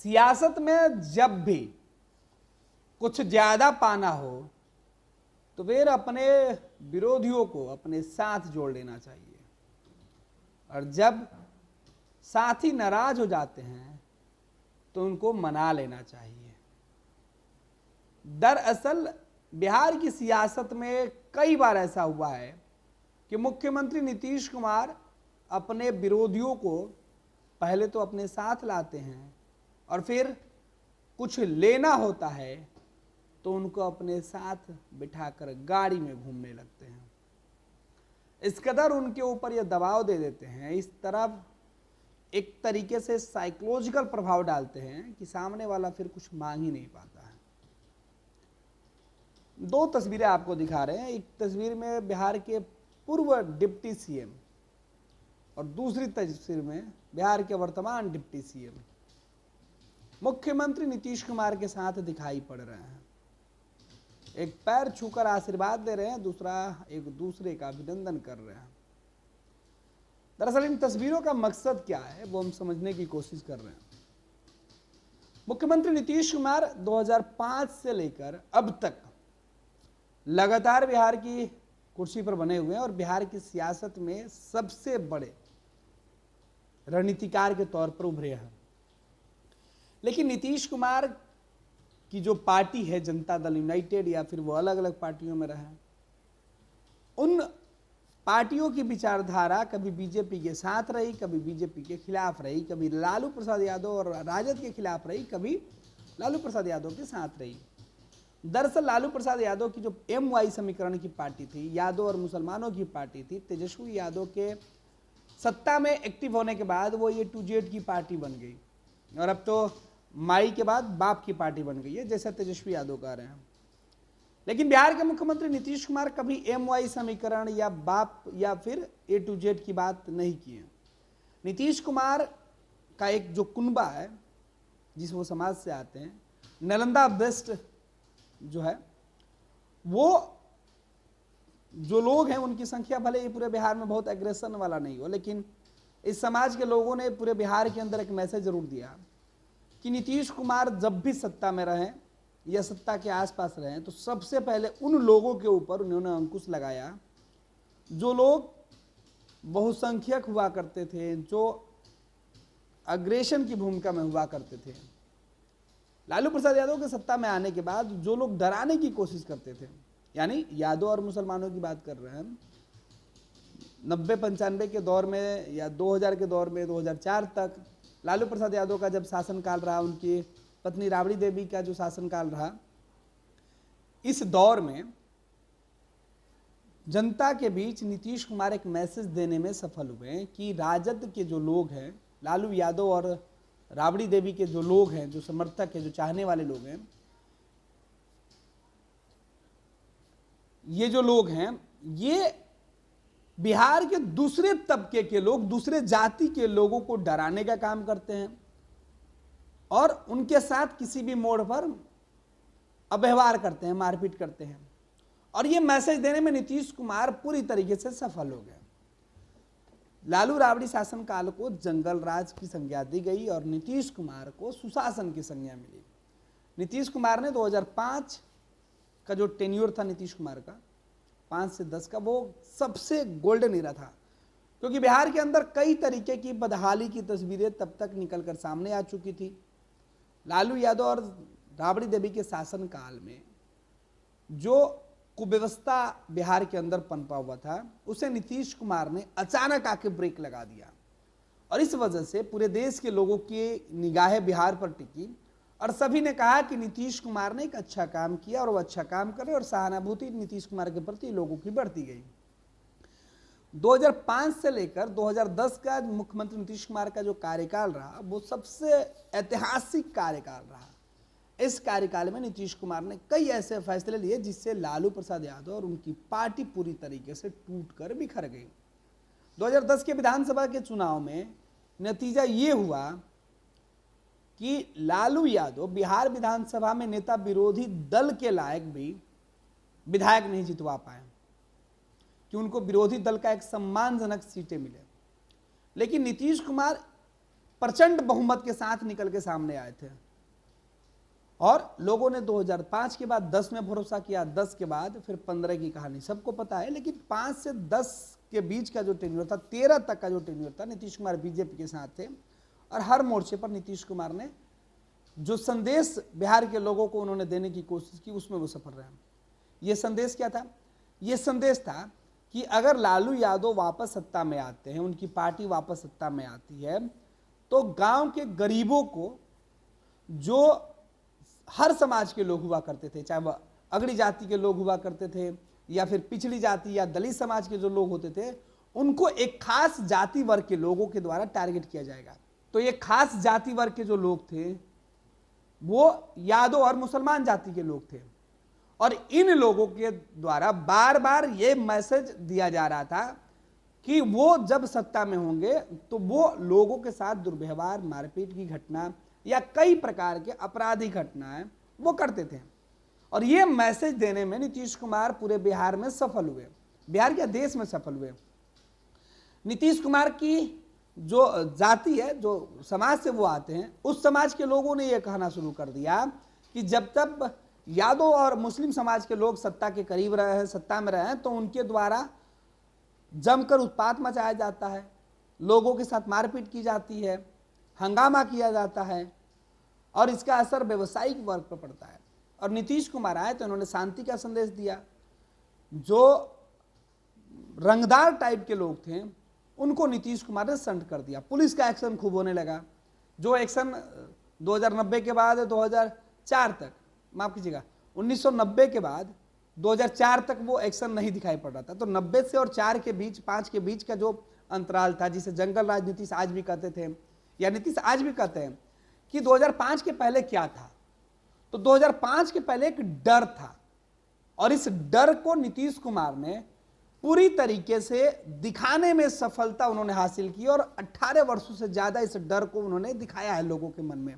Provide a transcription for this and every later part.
सियासत में जब भी कुछ ज्यादा पाना हो तो फिर अपने विरोधियों को अपने साथ जोड़ लेना चाहिए, और जब साथी नाराज हो जाते हैं तो उनको मना लेना चाहिए। दरअसल बिहार की सियासत में कई बार ऐसा हुआ है कि मुख्यमंत्री नीतीश कुमार अपने विरोधियों को पहले तो अपने साथ लाते हैं और फिर कुछ लेना होता है तो उनको अपने साथ बिठाकर गाड़ी में घूमने लगते हैं। इस कदर उनके ऊपर यह दबाव दे देते हैं, इस तरह एक तरीके से साइकोलॉजिकल प्रभाव डालते हैं कि सामने वाला फिर कुछ मांग ही नहीं पाता है। दो तस्वीरें आपको दिखा रहे हैं। एक तस्वीर में बिहार के पूर्व डिप्टी सीएम और दूसरी तस्वीर में बिहार के वर्तमान डिप्टी सीएम मुख्यमंत्री नीतीश कुमार के साथ दिखाई पड़ रहे हैं। एक पैर छूकर आशीर्वाद दे रहे हैं, दूसरा एक दूसरे का अभिनंदन कर रहे हैं। दरअसल इन तस्वीरों का मकसद क्या है वो हम समझने की कोशिश कर रहे हैं। मुख्यमंत्री नीतीश कुमार 2005 से लेकर अब तक लगातार बिहार की कुर्सी पर बने हुए हैं और बिहार की सियासत में सबसे बड़े रणनीतिकार के तौर पर उभरे हैं। लेकिन नीतीश कुमार की जो पार्टी है जनता दल यूनाइटेड, या फिर वो अलग अलग पार्टियों में रहे, उन पार्टियों की विचारधारा कभी बीजेपी के साथ रही, कभी बीजेपी के खिलाफ रही, कभी लालू प्रसाद यादव और राजद के खिलाफ रही, कभी लालू प्रसाद यादव के साथ रही। दरअसल लालू प्रसाद यादव की जो MY समीकरण की पार्टी थी, यादव और मुसलमानों की पार्टी थी, तेजस्वी यादव के सत्ता में एक्टिव होने के बाद वो A to Z की पार्टी बन गई और अब तो माई के बाद बाप की पार्टी बन गई है, जैसा तेजस्वी यादव कह रहे हैं। लेकिन बिहार के मुख्यमंत्री नीतीश कुमार कभी MY समीकरण या बाप या फिर A to Z की बात नहीं की है। नीतीश कुमार का एक जो कुनबा है, जिस वो समाज से आते हैं, नालंदा वेस्ट जो है, वो जो लोग हैं उनकी संख्या भले ही पूरे बिहार में बहुत एग्रेशन वाला नहीं हो, लेकिन इस समाज के लोगों ने पूरे बिहार के अंदर एक मैसेज जरूर दिया कि नीतीश कुमार जब भी सत्ता में रहें या सत्ता के आसपास रहें तो सबसे पहले उन लोगों के ऊपर उन्होंने अंकुश लगाया जो लोग बहुसंख्यक हुआ करते थे, जो अग्रेशन की भूमिका में हुआ करते थे। लालू प्रसाद यादव के सत्ता में आने के बाद जो लोग डराने की कोशिश करते थे, यानी यादव और मुसलमानों की बात कर रहे हैं, 90-95 के दौर में या 2000 के दौर में 2004 तक लालू प्रसाद यादव का जब शासनकाल रहा, उनकी पत्नी राबड़ी देवी का जो शासनकाल रहा, इस दौर में जनता के बीच नीतीश कुमार एक मैसेज देने में सफल हुए कि राजद के जो लोग हैं, लालू यादव और राबड़ी देवी के जो लोग हैं, जो समर्थक हैं, जो चाहने वाले लोग हैं, ये जो लोग हैं ये बिहार के दूसरे तबके के लोग, दूसरे जाति के लोगों को डराने का काम करते हैं और उनके साथ किसी भी मोड़ पर अव्यवहार करते हैं, मारपीट करते हैं। और ये मैसेज देने में नीतीश कुमार पूरी तरीके से सफल हो गए। लालू राबड़ी शासनकाल को जंगल राज की संज्ञा दी गई और नीतीश कुमार को सुशासन की संज्ञा मिली। नीतीश कुमार ने 2005 का जो टेन्योर था नीतीश कुमार का 5 से 10 का, वो सबसे गोल्डन ईरा था, क्योंकि बिहार के अंदर कई तरीके की बदहाली की तस्वीरें तब तक निकलकर सामने आ चुकी थी। लालू यादव और राबड़ी देवी के शासनकाल में जो कुव्यवस्था बिहार के अंदर पनपा हुआ था, उसे नीतीश कुमार ने अचानक आके ब्रेक लगा दिया और इस वजह से पूरे देश के लोगों की निगाहें बिहार पर टिकी और सभी ने कहा कि नीतीश कुमार ने एक अच्छा काम किया और वो अच्छा काम करे, और सहानुभूति नीतीश कुमार के प्रति लोगों की बढ़ती गई। 2005 से लेकर 2010 का मुख्यमंत्री नीतीश कुमार का जो कार्यकाल रहा, वो सबसे ऐतिहासिक कार्यकाल रहा। इस कार्यकाल में नीतीश कुमार ने कई ऐसे फैसले लिए जिससे लालू प्रसाद यादव और उनकी पार्टी पूरी तरीके से टूटकर बिखर गई। 2010 के विधानसभा के चुनाव में नतीजा ये हुआ कि लालू यादव बिहार विधानसभा में नेता विरोधी दल के लायक भी विधायक नहीं जितवा पाए कि उनको विरोधी दल का एक सम्मानजनक सीटें मिले। लेकिन नीतीश कुमार प्रचंड बहुमत के साथ निकल के सामने आए थे। और लोगों ने 2005 के बाद 10 में भरोसा किया, 10 के बाद फिर 15 की कहानी सबको पता है। लेकिन 5 से 10 के बीच का जो टेन्योर था, 13 तक का जो टेन्योर था, नीतीश कुमार बीजेपी के साथ थे और हर मोर्चे पर नीतीश कुमार ने जो संदेश बिहार के लोगों को उन्होंने देने की कोशिश की उसमें वो सफल रहे। ये संदेश क्या था? ये संदेश था कि अगर लालू यादव वापस सत्ता में आते हैं, उनकी पार्टी वापस सत्ता में आती है, तो गांव के गरीबों को, जो हर समाज के लोग हुआ करते थे, चाहे वह अगड़ी जाति के लोग हुआ करते थे या फिर पिछड़ी जाति या दलित समाज के जो लोग होते थे, उनको एक खास जाति वर्ग के लोगों के द्वारा टारगेट किया जाएगा। तो ये खास जाति वर्ग के जो लोग थे वो यादव और मुसलमान जाति के लोग थे और इन लोगों के द्वारा बार बार ये मैसेज दिया जा रहा था कि वो जब सत्ता में होंगे तो वो लोगों के साथ दुर्व्यवहार, मारपीट की घटना या कई प्रकार के आपराधिक घटनाएं वो करते थे। और ये मैसेज देने में नीतीश कुमार पूरे बिहार में सफल हुए, बिहार के देश में सफल हुए। नीतीश कुमार की जो जाति है, जो समाज से वो आते हैं, उस समाज के लोगों ने ये कहना शुरू कर दिया कि जब तक यादव और मुस्लिम समाज के लोग सत्ता के करीब रहे हैं, सत्ता में रहे हैं, तो उनके द्वारा जमकर उत्पात मचाया जाता है, लोगों के साथ मारपीट की जाती है, हंगामा किया जाता है और इसका असर व्यवसायिक वर्ग पर पड़ता है। और नीतीश कुमार आए तो इन्होंने शांति का संदेश दिया। जो रंगदार टाइप के लोग थे उनको नीतीश कुमार ने संट कर दिया। पुलिस का एक्शन खूब होने लगा, जो एक्शन 2090 के बाद 2004 तक, माफ कीजिएगा 1990 के बाद 2004 तक वो एक्शन नहीं दिखाई पड़ रहा था। तो 90 से और 4 के बीच, 5 के बीच का जो अंतराल था, जिसे जंगल राज नीतीश आज भी कहते थे या नीतीश आज भी कहते हैं, कि 2005 के पहले क्या था। तो 2005 के पहले एक डर था और इस डर को नीतीश कुमार ने पूरी तरीके से दिखाने में सफलता उन्होंने हासिल की और 18 वर्षों से ज्यादा इस डर को उन्होंने दिखाया है लोगों के मन में।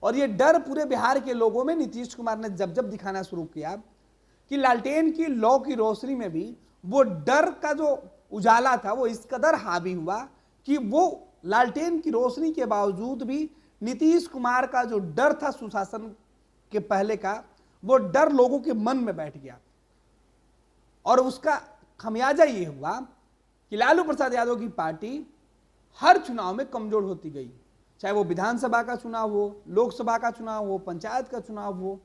और ये डर पूरे बिहार के लोगों में नीतीश कुमार ने जब जब दिखाना शुरू किया कि लालटेन की लौ की रोशनी में भी वो डर का जो उजाला था वो इस कदर हावी हुआ कि वो लालटेन की रोशनी के बावजूद भी नीतीश कुमार का जो डर था सुशासन के पहले का, वो डर लोगों के मन में बैठ गया। और उसका खमियाजा ये हुआ कि लालू प्रसाद यादव की पार्टी हर चुनाव में कमजोर होती गई, चाहे वो विधानसभा का चुनाव हो, लोकसभा का चुनाव हो, पंचायत का चुनाव हो।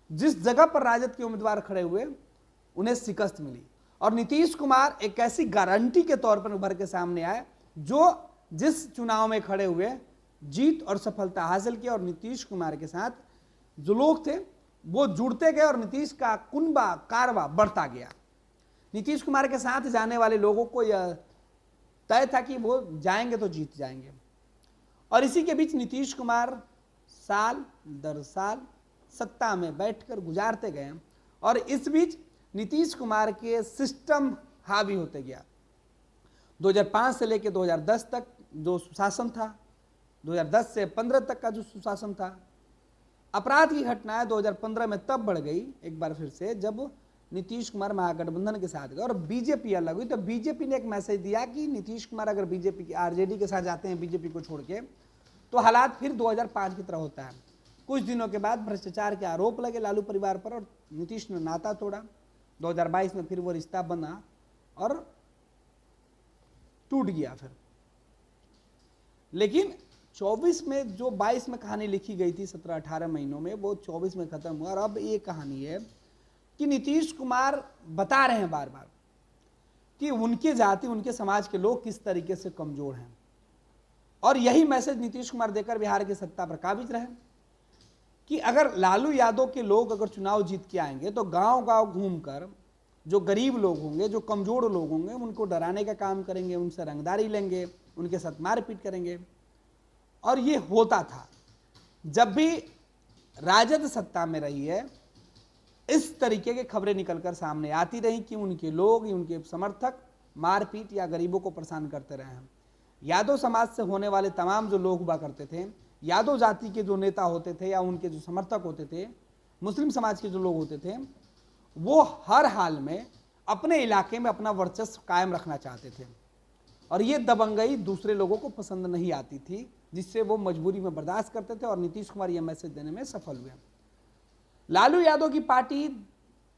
जिस जगह पर राजद के उम्मीदवार खड़े हुए उन्हें शिकस्त मिली और नीतीश कुमार एक ऐसी गारंटी के तौर पर उभर के सामने आए जो जिस चुनाव में खड़े हुए जीत और सफलता हासिल की। और नीतीश कुमार के साथ जो लोग थे वो जुड़ते गए और नीतीश का कुनबा कारवा बढ़ता गया। नीतीश कुमार के साथ जाने वाले लोगों को यह तय था कि वो जाएंगे तो जीत जाएंगे। और इसी के बीच नीतीश कुमार साल दर साल सत्ता में बैठकर गुजारते गए और इस बीच नीतीश कुमार के सिस्टम हावी होते गया। 2005 से लेकर 2010 तक जो सुशासन था, 2010 से 15 तक का जो सुशासन था, अपराध की घटनाएं 2015 में तब बढ़ गई एक बार फिर से जब नीतीश कुमार महागठबंधन के साथ गए और बीजेपी अलग हुई। तो बीजेपी ने एक मैसेज दिया कि नीतीश कुमार अगर बीजेपी की आरजेडी के साथ जाते हैं, बीजेपी को छोड़ के, तो हालात फिर 2005 की तरह होता है। कुछ दिनों के बाद भ्रष्टाचार के आरोप लगे लालू परिवार पर और नीतीश ने नाता तोड़ा। 2022 में फिर वो रिश्ता बना और टूट गया फिर। लेकिन 24 में जो 22 में कहानी लिखी गई थी 17-18 महीनों में, वो 24 में खत्म हुआ। और अब ये कहानी है कि नीतीश कुमार बता रहे हैं बार बार कि उनके जाति, उनके समाज के लोग किस तरीके से कमजोर हैं। और यही मैसेज नीतीश कुमार देकर बिहार की सत्ता पर काबिज रहे कि अगर लालू यादव के लोग अगर चुनाव जीत के आएंगे तो गांव गांव घूमकर जो गरीब लोग होंगे, जो कमजोर लोग होंगे, उनको डराने का काम करेंगे, उनसे रंगदारी लेंगे, उनके साथ मारपीट करेंगे। और ये होता था। जब भी राजद सत्ता में रही है इस तरीके की खबरें निकलकर सामने आती रही कि उनके लोग, उनके समर्थक मारपीट या गरीबों को परेशान करते रहे हैं। यादव समाज से होने वाले तमाम जो लोग हुआ करते थे, यादव जाति के जो नेता होते थे या उनके जो समर्थक होते थे, मुस्लिम समाज के जो लोग होते थे, वो हर हाल में अपने इलाके में अपना वर्चस्व कायम रखना चाहते थे। और ये दबंगई दूसरे लोगों को पसंद नहीं आती थी। जिससे वो मजबूरी में बर्दाश्त करते थे और नीतीश कुमार यह मैसेज देने में सफल हुए। लालू यादव की पार्टी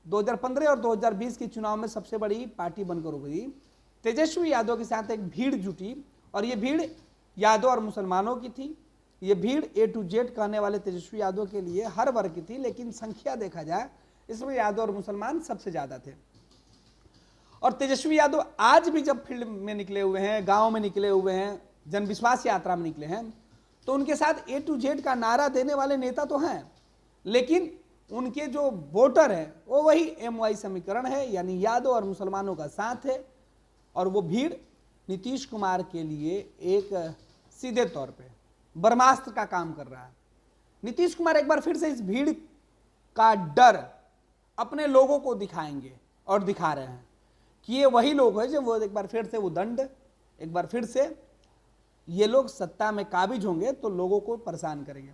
2015 और 2020 के चुनाव में सबसे बड़ी पार्टी बनकर उभरी। तेजस्वी यादव के साथ एक भीड़ जुटी और ये भीड़ यादव और मुसलमानों की थी। ये भीड़ A to Z कहने वाले तेजस्वी यादव के लिए हर वर्ग की थी, लेकिन संख्या देखा जाए इसमें यादव और मुसलमान सबसे ज्यादा थे। और तेजस्वी यादव आज भी जब फील्ड में निकले हुए हैं, गांव में निकले हुए हैं, जनविश्वास यात्रा में निकले हैं, तो उनके साथ A to Z का नारा देने वाले नेता तो हैं, लेकिन उनके जो वोटर है वो वही MY समीकरण है, यानी यादव और मुसलमानों का साथ है। और वो भीड़ नीतीश कुमार के लिए एक सीधे तौर पे ब्रह्मास्त्र का काम कर रहा है। नीतीश कुमार एक बार फिर से इस भीड़ का डर अपने लोगों को दिखाएंगे और दिखा रहे हैं कि ये वही लोग हैं जो वो एक बार फिर से वो दंड, एक बार फिर से ये लोग सत्ता में काबिज होंगे तो लोगों को परेशान करेंगे।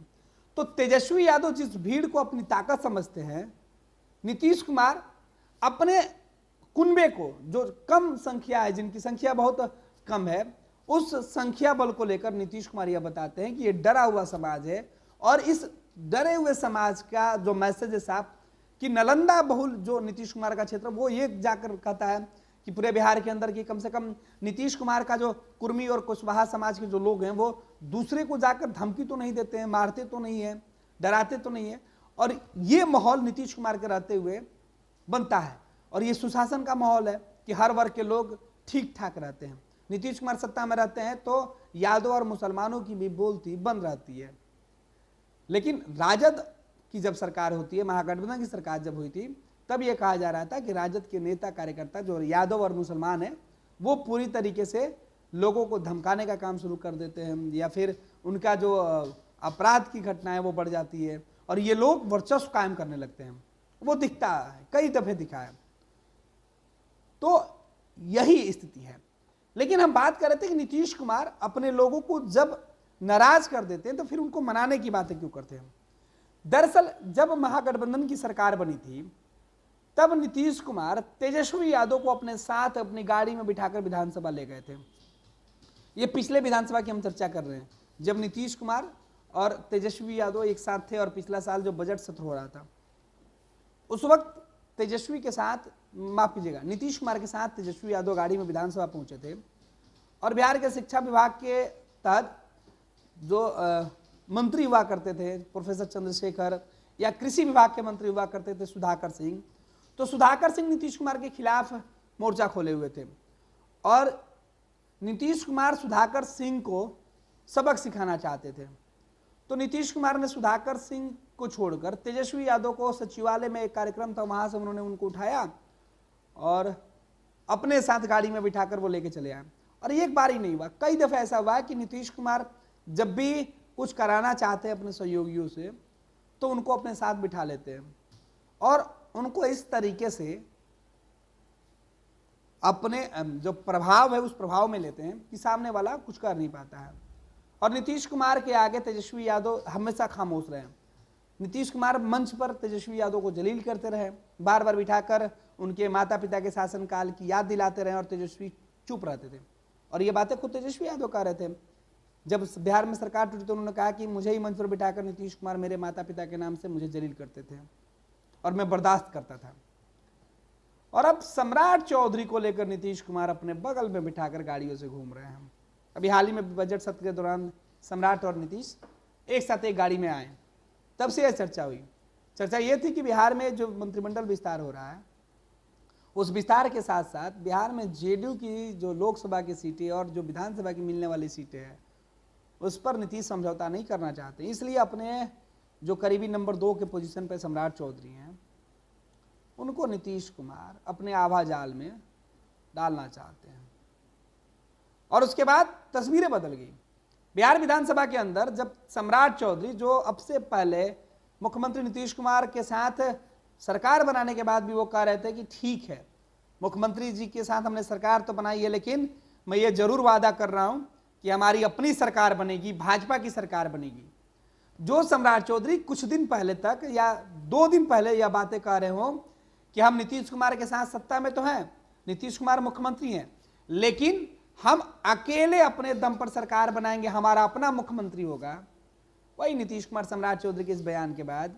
तो तेजस्वी यादव जिस भीड़ को अपनी ताकत समझते हैं, नीतीश कुमार अपने कुनबे को, जो कम संख्या है, जिनकी संख्या बहुत कम है, उस संख्या बल को लेकर नीतीश कुमार यह बताते हैं कि ये डरा हुआ समाज है। और इस डरे हुए समाज का जो मैसेज है साफ कि नालंदा बहुल जो नीतीश कुमार का क्षेत्र, वो ये जाकर कहता है कि पूरे बिहार के अंदर की कम से कम नीतीश कुमार का जो कुर्मी और कुशवाहा समाज के जो लोग हैं वो दूसरे को जाकर धमकी तो नहीं देते हैं, मारते तो नहीं है, डराते तो नहीं है। और ये माहौल नीतीश कुमार के रहते हुए बनता है और ये सुशासन का माहौल है कि हर वर्ग के लोग ठीक ठाक रहते हैं। नीतीश कुमार सत्ता में रहते हैं तो यादव और मुसलमानों की भी बोलती बंद रहती है। लेकिन राजद की जब सरकार होती है, महागठबंधन की सरकार जब हुई थी, तब यह कहा जा रहा था कि राजद के नेता कार्यकर्ता जो यादव और मुसलमान हैं वो पूरी तरीके से लोगों को धमकाने का काम शुरू कर देते हैं, या फिर उनका जो अपराध की घटना है वो बढ़ जाती है और ये लोग वर्चस्व कायम करने लगते हैं। वो दिखता है, कई दफे दिखा है। तो यही स्थिति है। लेकिन हम बात कर रहे थे कि नीतीश कुमार अपने लोगों को जब नाराज कर देते हैं तो फिर उनको मनाने की बातें क्यों करते हैं। दरअसल जब महागठबंधन की सरकार बनी थी तब नीतीश कुमार तेजस्वी यादव को अपने साथ अपनी गाड़ी में बिठाकर विधानसभा ले गए थे। ये पिछले विधानसभा की हम चर्चा कर रहे हैं, जब नीतीश कुमार और तेजस्वी यादव एक साथ थे और पिछला साल जो बजट सत्र हो रहा था, उस वक्त तेजस्वी के साथ, माफ कीजिएगा, नीतीश कुमार के साथ तेजस्वी यादव गाड़ी में विधानसभा पहुंचे थे और बिहार के शिक्षा विभाग के तहत जो मंत्री हुआ करते थे प्रोफेसर चंद्रशेखर, या कृषि विभाग के मंत्री हुआ करते थे सुधाकर सिंह, तो सुधाकर सिंह नीतीश कुमार के खिलाफ मोर्चा खोले हुए थे और नीतीश कुमार सुधाकर सिंह को सबक सिखाना चाहते थे। तो नीतीश कुमार ने सुधाकर सिंह को छोड़कर तेजस्वी यादव को सचिवालय में एक कार्यक्रम था, वहां से उन्होंने उनको उठाया और अपने साथ गाड़ी में बिठाकर वो लेके चले आए। और एक बार ही नहीं हुआ, कई दफे ऐसा हुआ कि नीतीश कुमार जब भी कुछ कराना चाहते हैं अपने सहयोगियों से तो उनको अपने साथ बिठा लेते हैं और उनको इस तरीके से अपने जो प्रभाव है उस प्रभाव में लेते हैं कि सामने वाला कुछ कर नहीं पाता है। और नीतीश कुमार के आगे तेजस्वी यादव हमेशा खामोश रहे। नीतीश कुमार मंच पर तेजस्वी यादव को जलील करते रहे, बार बार बिठाकर उनके माता पिता के शासनकाल की याद दिलाते रहे और तेजस्वी चुप रहते थे। और ये बातें खुद तेजस्वी यादव कह रहे थे। जब बिहार में सरकार टूटी तो उन्होंने कहा कि मुझे ही मंच पर बिठाकर नीतीश कुमार मेरे माता पिता के नाम से मुझे जलील करते थे और मैं बर्दाश्त करता था। और अब सम्राट चौधरी को लेकर नीतीश कुमार अपने बगल में बिठाकर गाड़ियों से घूम रहे हैं। अभी हाल ही में बजट सत्र के दौरान सम्राट और नीतीश एक साथ एक गाड़ी में आए, तब से यह चर्चा हुई। चर्चा ये थी कि बिहार में जो मंत्रिमंडल विस्तार हो रहा है उस विस्तार के साथ साथ बिहार में जेडीयू की जो लोकसभा की सीटें और जो विधानसभा की मिलने वाली सीटें हैं उस पर नीतीश समझौता नहीं करना चाहते, इसलिए अपने जो करीबी नंबर 2 के पोजीशन पर सम्राट चौधरी हैं उनको नीतीश कुमार अपने आभाजाल में डालना चाहते हैं। और उसके बाद तस्वीरें बदल गई। बिहार विधानसभा के अंदर जब सम्राट चौधरी, जो अब से पहले मुख्यमंत्री नीतीश कुमार के साथ सरकार बनाने के बाद भी वो कह रहे थे कि ठीक है मुख्यमंत्री जी के साथ हमने सरकार तो बनाई है, लेकिन मैं ये जरूर वादा कर रहा हूं कि हमारी अपनी सरकार बनेगी, भाजपा की सरकार बनेगी। जो सम्राट चौधरी कुछ दिन पहले तक या 2 दिन पहले यह बातें कह रहे हो कि हम नीतीश कुमार के साथ सत्ता में तो हैं, नीतीश कुमार मुख्यमंत्री हैं, लेकिन हम अकेले अपने दम पर सरकार बनाएंगे, हमारा अपना मुख्यमंत्री होगा, वही नीतीश कुमार सम्राट चौधरी के इस बयान के बाद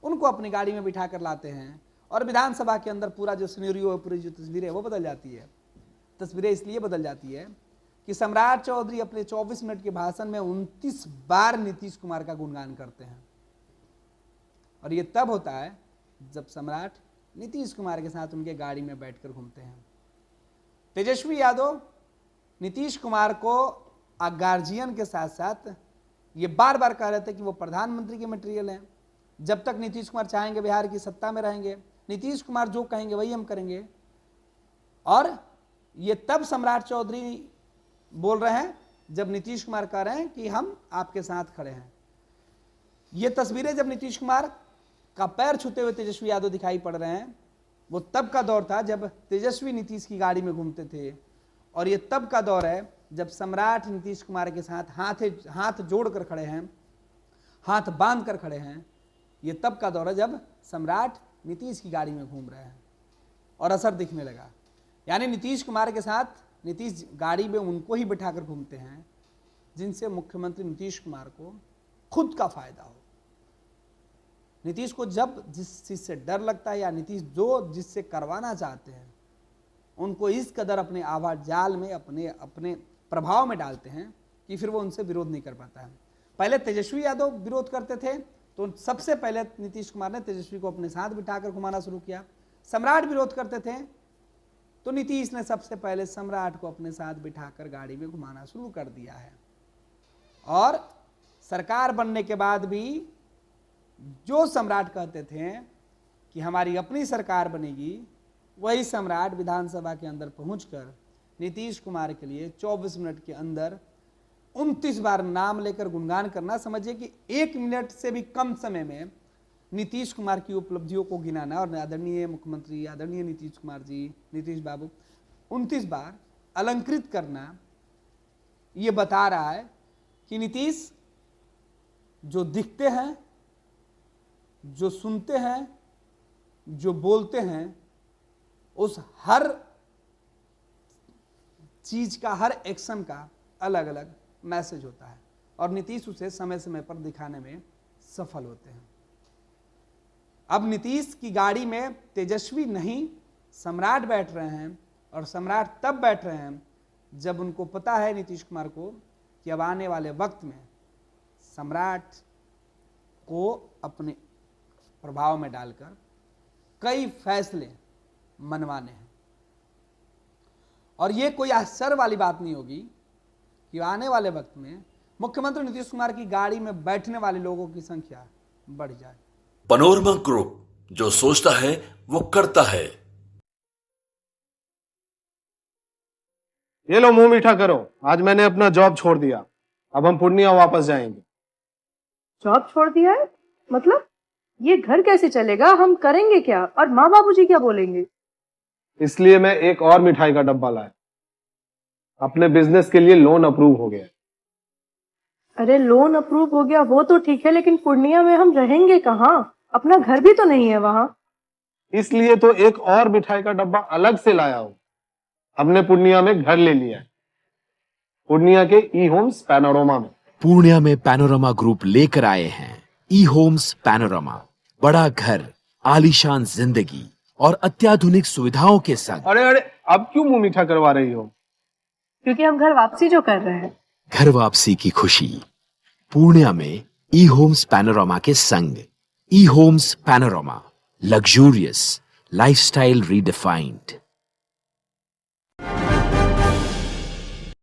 उनको अपनी गाड़ी में बिठा कर लाते हैं और विधानसभा के अंदर पूरा जो सिनेरियो है, पूरी जो तस्वीर है वो बदल जाती है। तस्वीरें इसलिए बदल जाती है कि सम्राट चौधरी अपने 24 मिनट के भाषण में 29 बार नीतीश कुमार का गुणगान करते हैं। और ये तब होता है जब सम्राट नीतीश कुमार के साथ उनके गाड़ी में बैठकर घूमते हैं। तेजस्वी यादव नीतीश कुमार को गार्जियन के साथ साथ ये बार बार कह रहे थे कि वो प्रधानमंत्री के मटेरियल हैं, जब तक नीतीश कुमार चाहेंगे बिहार की सत्ता में रहेंगे, नीतीश कुमार जो कहेंगे वही हम करेंगे। और ये तब सम्राट चौधरी बोल रहे हैं जब नीतीश कुमार कह रहे हैं कि हम आपके साथ खड़े हैं। ये तस्वीरें जब नीतीश कुमार का पैर छूते हुए तेजस्वी यादव दिखाई पड़ रहे हैं, वो तब का दौर था जब तेजस्वी नीतीश की गाड़ी में घूमते थे। और ये तब का दौर है जब सम्राट नीतीश कुमार के साथ हाथ जोड़कर खड़े हैं, हाथ बांध कर खड़े हैं। ये तब का दौर है जब सम्राट नीतीश की गाड़ी में घूम रहे हैं और असर दिखने लगा। यानी नीतीश कुमार के साथ नीतीश गाड़ी में उनको ही बिठाकर घूमते हैं जिनसे मुख्यमंत्री नीतीश कुमार को खुद का फायदा हो। नीतीश को जब जिस चीज से डर लगता है या नीतीश जो जिससे करवाना चाहते हैं उनको इस कदर अपने आवाज जाल में अपने प्रभाव में डालते हैं कि फिर वो उनसे विरोध नहीं कर पाता है। पहले तेजस्वी यादव विरोध करते थे तो सबसे पहले नीतीश कुमार ने तेजस्वी को अपने साथ बिठाकर घुमाना शुरू किया। सम्राट विरोध करते थे तो नीतीश ने सबसे पहले सम्राट को अपने साथ बिठाकर गाड़ी में घुमाना शुरू कर दिया है। और सरकार बनने के बाद भी जो सम्राट कहते थे कि हमारी अपनी सरकार बनेगी, वही सम्राट विधानसभा के अंदर पहुंचकर नीतीश कुमार के लिए 24 मिनट के अंदर 29 बार नाम लेकर गुणगान करना, समझिए कि 1 मिनट से भी कम समय में नीतीश कुमार की उपलब्धियों को गिनाना और आदरणीय मुख्यमंत्री आदरणीय नीतीश कुमार जी, नीतीश बाबू 29 बार अलंकृत करना, ये बता रहा है कि नीतीश जो दिखते हैं, जो सुनते हैं, जो बोलते हैं, उस हर चीज का, हर एक्शन का अलग अलग मैसेज होता है और नीतीश उसे समय समय पर दिखाने में सफल होते हैं। अब नीतीश की गाड़ी में तेजस्वी नहीं सम्राट बैठ रहे हैं और सम्राट तब बैठ रहे हैं जब उनको पता है नीतीश कुमार को कि अब आने वाले वक्त में सम्राट को अपने प्रभाव में डालकर कई फैसले मनवाने हैं। और ये कोई आश्चर्य वाली बात नहीं होगी कि आने वाले वक्त में मुख्यमंत्री नीतीश कुमार की गाड़ी में बैठने वाले लोगों की संख्या बढ़ जाए। पैनोरमा ग्रुप, जो सोचता है वो करता है। ये लो मुंह मीठा करो, आज मैंने अपना जॉब छोड़ दिया, अब हम पूर्णिया वापस जाएंगे। जॉब छोड़ दिया है? मतलब ये घर कैसे चलेगा? हम करेंगे क्या? और माँ बाबूजी क्या बोलेंगे? इसलिए मैं एक और मिठाई का डब्बा लाया। अपने बिजनेस के लिए लोन अप्रूव हो गया। अरे लोन अप्रूव हो गया वो तो ठीक है, लेकिन पूर्णिया में हम रहेंगे कहाँ? अपना घर भी तो नहीं है वहां। इसलिए तो एक और मिठाई का डब्बा अलग से लाया हूं। हमने पूर्णिया में घर ले लिया है, पूर्णिया के ई होम्स पैनोरमा में। पूर्णिया में पैनोरमा ग्रुप लेकर आए हैं ई होम्स पैनोरमा, बड़ा घर, आलीशान जिंदगी और अत्याधुनिक सुविधाओं के संग। अरे अरे, अब क्यों मुंह मीठा करवा रही हो? क्योंकि हम घर वापसी जो कर रहे हैं। घर वापसी की खुशी पूर्णिया में ई होम्स पैनोरमा के संग। E homes panorama, luxurious lifestyle redefined.